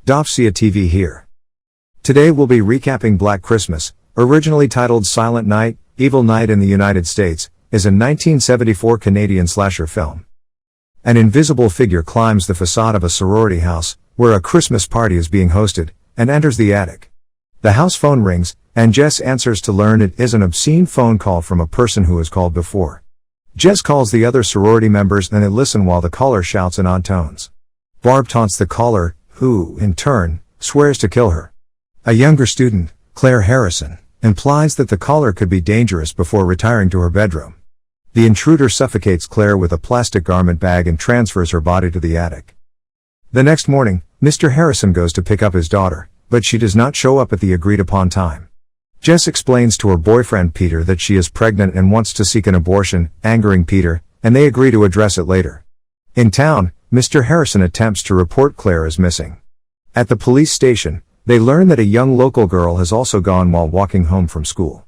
Davzia TV here. Today we'll be recapping Black Christmas, originally titled Silent Night, Evil Night in the United States, is a 1974 Canadian slasher film. An invisible figure climbs the facade of a sorority house, where a Christmas party is being hosted, and enters the attic. The house phone rings, and Jess answers to learn it is an obscene phone call from a person who has called before. Jess calls the other sorority members and they listen while the caller shouts in odd tones. Barb taunts the caller, who, in turn, swears to kill her. A younger student, Claire Harrison, implies that the caller could be dangerous before retiring to her bedroom. The intruder suffocates Claire with a plastic garment bag and transfers her body to the attic. The next morning, Mr. Harrison goes to pick up his daughter, but she does not show up at the agreed-upon time. Jess explains to her boyfriend Peter that she is pregnant and wants to seek an abortion, angering Peter, and they agree to address it later. In town, Mr. Harrison attempts to report Claire as missing. At the police station, they learn that a young local girl has also gone while walking home from school.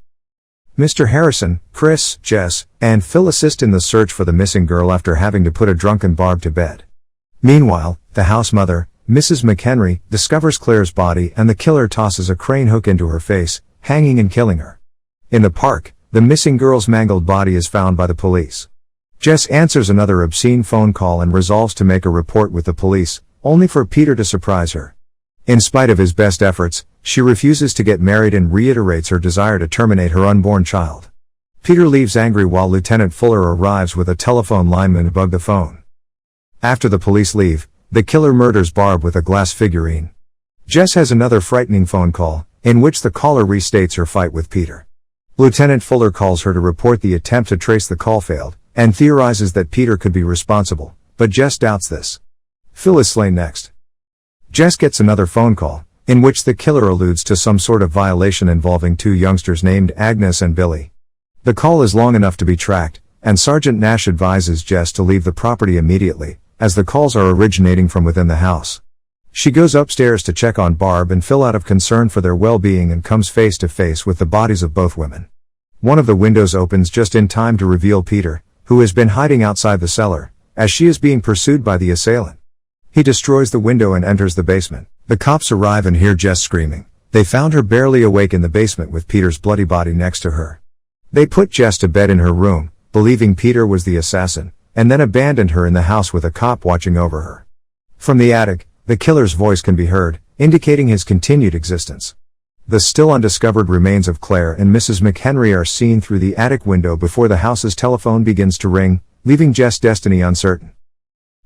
Mr. Harrison, Chris, Jess, and Phil assist in the search for the missing girl after having to put a drunken Barb to bed. Meanwhile, the house mother, Mrs. McHenry, discovers Claire's body and the killer tosses a crane hook into her face, hanging and killing her. In the park, the missing girl's mangled body is found by the police. Jess answers another obscene phone call and resolves to make a report with the police, only for Peter to surprise her. In spite of his best efforts, she refuses to get married and reiterates her desire to terminate her unborn child. Peter leaves angry while Lieutenant Fuller arrives with a telephone lineman to bug the phone. After the police leave, the killer murders Barb with a glass figurine. Jess has another frightening phone call, in which the caller restates her fight with Peter. Lieutenant Fuller calls her to report the attempt to trace the call failed, and theorizes that Peter could be responsible, but Jess doubts this. Phil is slain next. Jess gets another phone call, in which the killer alludes to some sort of violation involving two youngsters named Agnes and Billy. The call is long enough to be tracked, and Sergeant Nash advises Jess to leave the property immediately, as the calls are originating from within the house. She goes upstairs to check on Barb and Phil out of concern for their well-being and comes face to face with the bodies of both women. One of the windows opens just in time to reveal Peter, who has been hiding outside the cellar, as she is being pursued by the assailant. He destroys the window and enters the basement. The cops arrive and hear Jess screaming. They found her barely awake in the basement with Peter's bloody body next to her. They put Jess to bed in her room, believing Peter was the assassin, and then abandoned her in the house with a cop watching over her. From the attic, the killer's voice can be heard, indicating his continued existence. The still undiscovered remains of Claire and Mrs. McHenry are seen through the attic window before the house's telephone begins to ring, leaving Jess' destiny uncertain.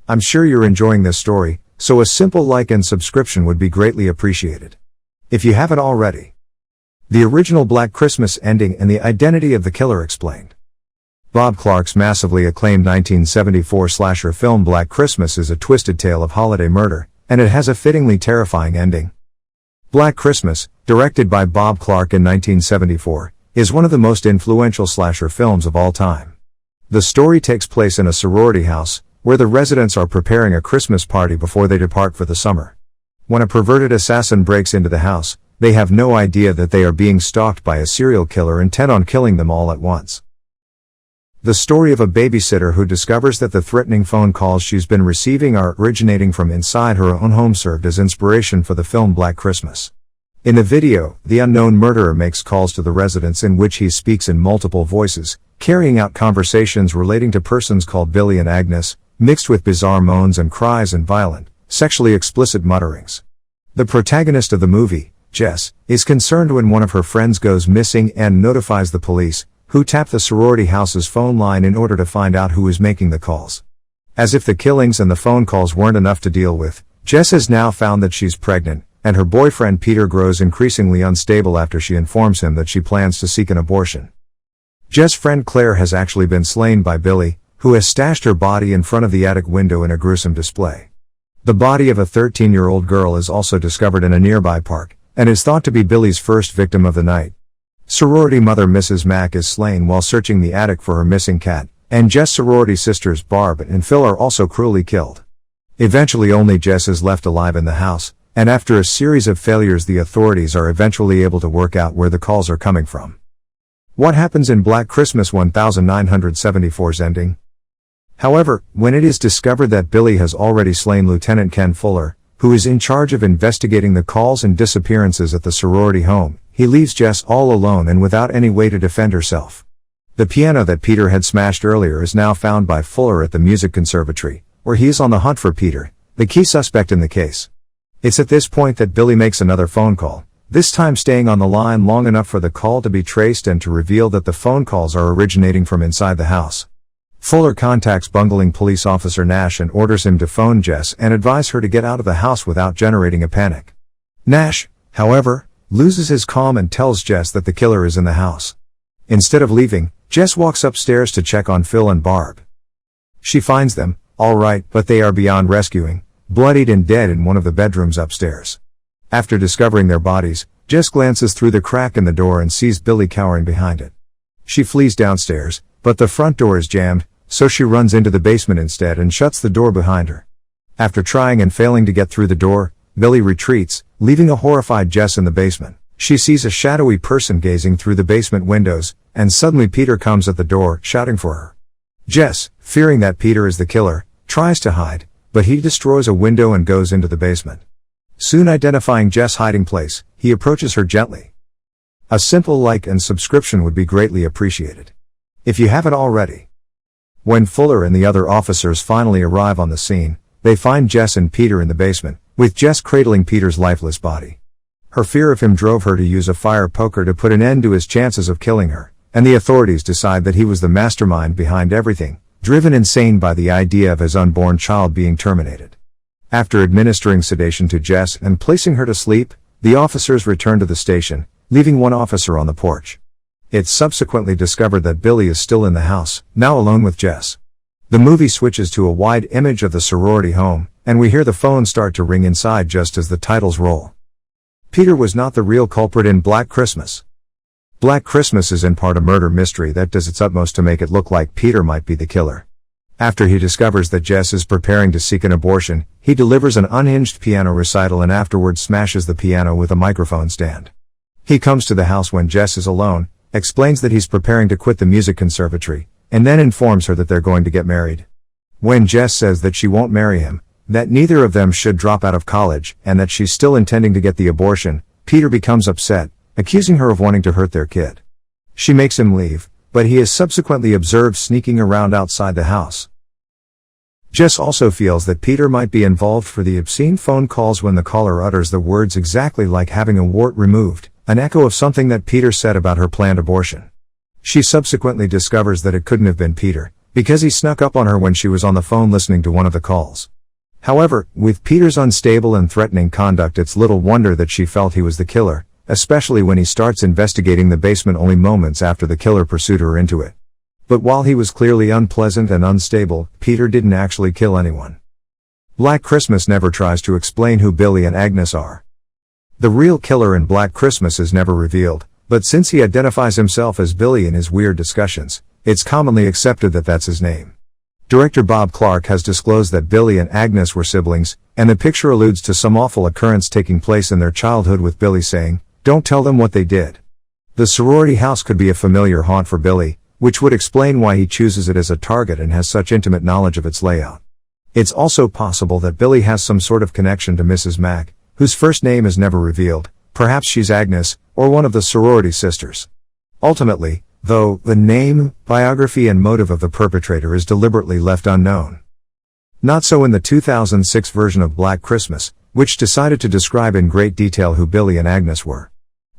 I'm sure you're enjoying this story, so a simple like and subscription would be greatly appreciated. If you haven't already. The original Black Christmas ending and the identity of the killer explained. Bob Clark's massively acclaimed 1974 slasher film Black Christmas is a twisted tale of holiday murder, and it has a fittingly terrifying ending. Black Christmas, directed by Bob Clark in 1974, is one of the most influential slasher films of all time. The story takes place in a sorority house, where the residents are preparing a Christmas party before they depart for the summer. When a perverted assassin breaks into the house, they have no idea that they are being stalked by a serial killer intent on killing them all at once. The story of a babysitter who discovers that the threatening phone calls she's been receiving are originating from inside her own home served as inspiration for the film Black Christmas. In the video, the unknown murderer makes calls to the residents in which he speaks in multiple voices, carrying out conversations relating to persons called Billy and Agnes, mixed with bizarre moans and cries and violent, sexually explicit mutterings. The protagonist of the movie, Jess, is concerned when one of her friends goes missing and notifies the police, who tap the sorority house's phone line in order to find out who is making the calls. As if the killings and the phone calls weren't enough to deal with, Jess has now found that she's pregnant, and her boyfriend Peter grows increasingly unstable after she informs him that she plans to seek an abortion. Jess' friend Claire has actually been slain by Billy, who has stashed her body in front of the attic window in a gruesome display. The body of a 13-year-old girl is also discovered in a nearby park, and is thought to be Billy's first victim of the night. Sorority mother Mrs. Mack is slain while searching the attic for her missing cat, and Jess' sorority sisters Barb and Phil are also cruelly killed. Eventually only Jess is left alive in the house, and after a series of failures the authorities are eventually able to work out where the calls are coming from. What happens in Black Christmas 1974's ending? However, when it is discovered that Billy has already slain Lieutenant Ken Fuller, who is in charge of investigating the calls and disappearances at the sorority home, he leaves Jess all alone and without any way to defend herself. The piano that Peter had smashed earlier is now found by Fuller at the music conservatory, where he is on the hunt for Peter, the key suspect in the case. It's at this point that Billy makes another phone call, this time staying on the line long enough for the call to be traced and to reveal that the phone calls are originating from inside the house. Fuller contacts bungling police officer Nash and orders him to phone Jess and advise her to get out of the house without generating a panic. Nash, however, loses his calm and tells Jess that the killer is in the house. Instead of leaving, Jess walks upstairs to check on Phil and Barb. She finds them, all right, but they are beyond rescuing, bloodied and dead in one of the bedrooms upstairs. After discovering their bodies, Jess glances through the crack in the door and sees Billy cowering behind it. She flees downstairs, but the front door is jammed, so she runs into the basement instead and shuts the door behind her. After trying and failing to get through the door, Billy retreats, leaving a horrified Jess in the basement. She sees a shadowy person gazing through the basement windows, and suddenly Peter comes at the door, shouting for her. Jess, fearing that Peter is the killer, tries to hide, but he destroys a window and goes into the basement. Soon identifying Jess' hiding place, he approaches her gently. A simple like and subscription would be greatly appreciated, if you haven't already. When Fuller and the other officers finally arrive on the scene, they find Jess and Peter in the basement, with Jess cradling Peter's lifeless body. Her fear of him drove her to use a fire poker to put an end to his chances of killing her, and the authorities decide that he was the mastermind behind everything, driven insane by the idea of his unborn child being terminated. After administering sedation to Jess and placing her to sleep, the officers return to the station, leaving one officer on the porch. It's subsequently discovered that Billy is still in the house, now alone with Jess. The movie switches to a wide image of the sorority home, and we hear the phone start to ring inside just as the titles roll. Peter was not the real culprit in Black Christmas. Black Christmas is in part a murder mystery that does its utmost to make it look like Peter might be the killer. After he discovers that Jess is preparing to seek an abortion, he delivers an unhinged piano recital and afterwards smashes the piano with a microphone stand. He comes to the house when Jess is alone, explains that he's preparing to quit the music conservatory, and then informs her that they're going to get married. When Jess says that she won't marry him, that neither of them should drop out of college, and that she's still intending to get the abortion, Peter becomes upset, accusing her of wanting to hurt their kid. She makes him leave, but he is subsequently observed sneaking around outside the house. Jess also feels that Peter might be involved for the obscene phone calls when the caller utters the words exactly like having a wart removed, an echo of something that Peter said about her planned abortion. She subsequently discovers that it couldn't have been Peter, because he snuck up on her when she was on the phone listening to one of the calls. However, with Peter's unstable and threatening conduct, it's little wonder that she felt he was the killer, especially when he starts investigating the basement only moments after the killer pursued her into it. But while he was clearly unpleasant and unstable, Peter didn't actually kill anyone. Black Christmas never tries to explain who Billy and Agnes are. The real killer in Black Christmas is never revealed, but since he identifies himself as Billy in his weird discussions, it's commonly accepted that that's his name. Director Bob Clark has disclosed that Billy and Agnes were siblings, and the picture alludes to some awful occurrence taking place in their childhood, with Billy saying, "Don't tell them what they did." The sorority house could be a familiar haunt for Billy, which would explain why he chooses it as a target and has such intimate knowledge of its layout. It's also possible that Billy has some sort of connection to Mrs. Mack, whose first name is never revealed. Perhaps she's Agnes, or one of the sorority sisters. Ultimately, though, the name, biography and motive of the perpetrator is deliberately left unknown. Not so in the 2006 version of Black Christmas, which decided to describe in great detail who Billy and Agnes were.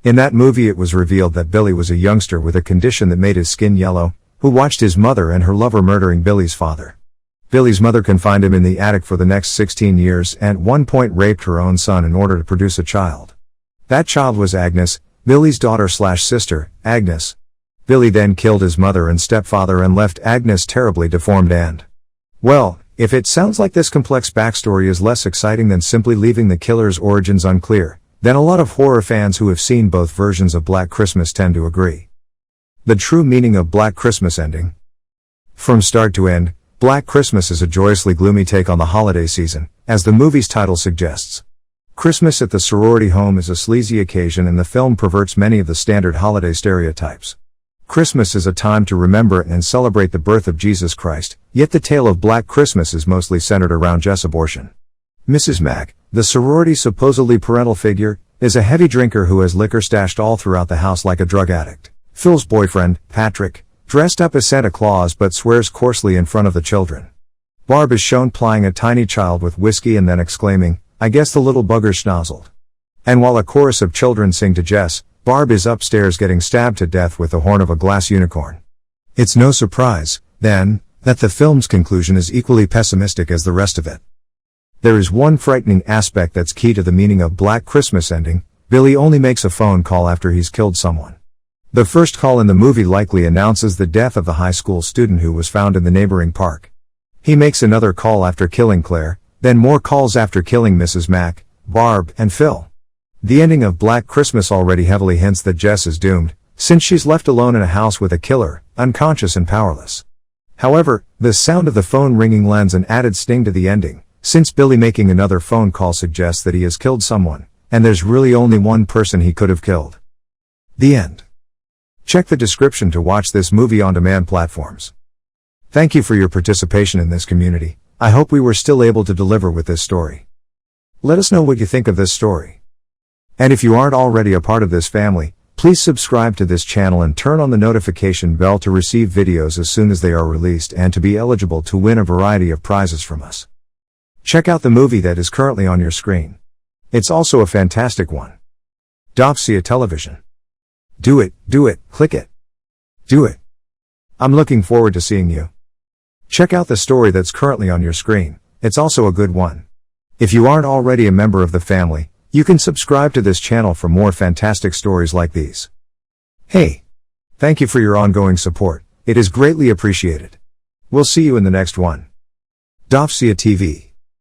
In that movie it was revealed that Billy was a youngster with a condition that made his skin yellow, who watched his mother and her lover murdering Billy's father. Billy's mother confined him in the attic for the next 16 years and at one point raped her own son in order to produce a child. That child was Agnes, Billy's daughter/sister, Agnes. Billy then killed his mother and stepfather and left Agnes terribly deformed and... Well, if it sounds like this complex backstory is less exciting than simply leaving the killer's origins unclear, then a lot of horror fans who have seen both versions of Black Christmas tend to agree. The true meaning of Black Christmas ending. From start to end, Black Christmas is a joyously gloomy take on the holiday season, as the movie's title suggests. Christmas at the sorority home is a sleazy occasion and the film perverts many of the standard holiday stereotypes. Christmas is a time to remember and celebrate the birth of Jesus Christ, yet the tale of Black Christmas is mostly centered around Jess' abortion. Mrs. Mack, The sorority supposedly parental figure is a heavy drinker who has liquor stashed all throughout the house like a drug addict. Phil's boyfriend, Patrick, dressed up as Santa Claus but swears coarsely in front of the children. Barb is shown plying a tiny child with whiskey and then exclaiming, "I guess the little bugger's schnozzled." And while a chorus of children sing to Jess, Barb is upstairs getting stabbed to death with the horn of a glass unicorn. It's no surprise, then, that the film's conclusion is equally pessimistic as the rest of it. There is one frightening aspect that's key to the meaning of Black Christmas ending. Billy only makes a phone call after he's killed someone. The first call in the movie likely announces the death of the high school student who was found in the neighboring park. He makes another call after killing Claire, then more calls after killing Mrs. Mack, Barb, and Phil. The ending of Black Christmas already heavily hints that Jess is doomed, since she's left alone in a house with a killer, unconscious and powerless. However, the sound of the phone ringing lends an added sting to the ending, since Billy making another phone call suggests that he has killed someone, and there's really only one person he could have killed. The end. Check the description to watch this movie on demand platforms. Thank you for your participation in this community. I hope we were still able to deliver with this story. Let us know what you think of this story. And if you aren't already a part of this family, please subscribe to this channel and turn on the notification bell to receive videos as soon as they are released and to be eligible to win a variety of prizes from us. Check out the movie that is currently on your screen. It's also a fantastic one. Davzia television. Do it, click it. Do it. I'm looking forward to seeing you. Check out the story that's currently on your screen. It's also a good one. If you aren't already a member of the family, you can subscribe to this channel for more fantastic stories like these. Hey! Thank you for your ongoing support. It is greatly appreciated. We'll see you in the next one. Davzia TV.